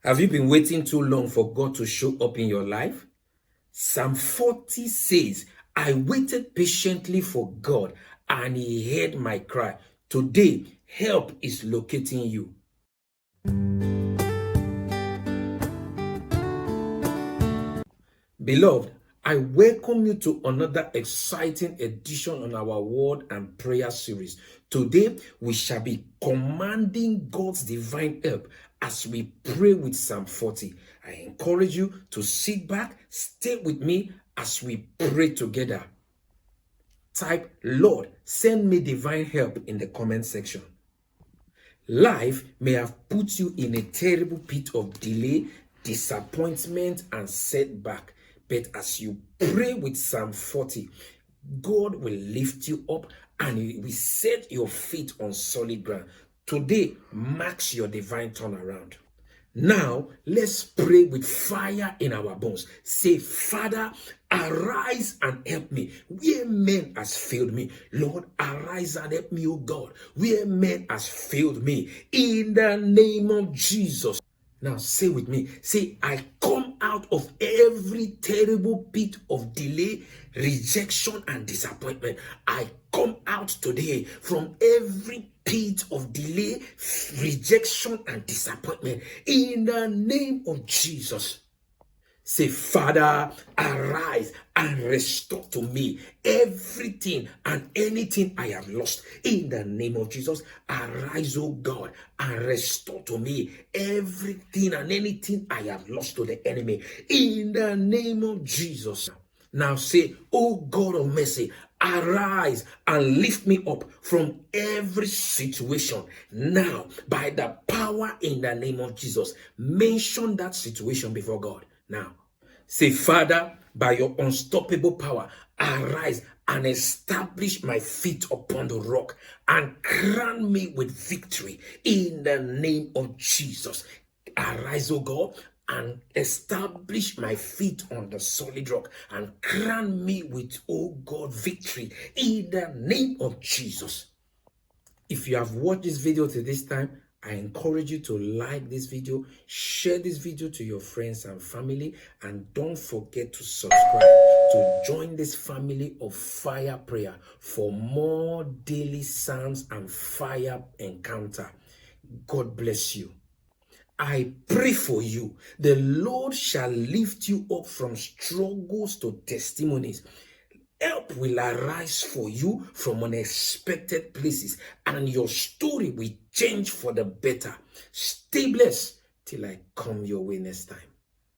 Have you been waiting too long for God to show up in your life? Psalm 40 says, I waited patiently for God and he heard my cry. Today, help is locating you. Beloved, I welcome you to another exciting edition on our word and prayer series. Today, we shall be commanding God's divine help as we pray with Psalm 40. I encourage you to sit back, stay with me as we pray together. Type, Lord, send me divine help in the comment section. Life may have put you in a terrible pit of delay, disappointment, and setback. But as you pray with Psalm 40, God will lift you up and He will set your feet on solid ground. Today marks your divine turnaround. Now, let's pray with fire in our bones. Say, Father, arise and help me. Where men has failed me, Lord, arise and help me, O God. Where men has failed me, in the name of Jesus. Now, say with me, say, I come out of every terrible pit of delay, rejection, and disappointment. I come out today from every pit of delay, rejection, and disappointment in the name of Jesus. Say, Father, arise and restore to me everything and anything I have lost. In the name of Jesus, arise, O God, and restore to me everything and anything I have lost to the enemy. In the name of Jesus. Now say, O God of mercy, arise and lift me up from every situation. Now, by the power in the name of Jesus, mention that situation before God. Now, say, Father, by your unstoppable power, arise and establish my feet upon the rock and crown me with victory in the name of Jesus. Arise, O God, and establish my feet on the solid rock and crown me with, O God, victory in the name of Jesus. If you have watched this video to this time, I encourage you to like this video, share this video to your friends and family, and don't forget to subscribe to join this family of fire prayer for more daily psalms and fire encounter. God bless you. I pray for you. The Lord shall lift you up from struggles to testimonies. Help will arise for you from unexpected places, and your story will change for the better. Stay blessed till I come your way next time.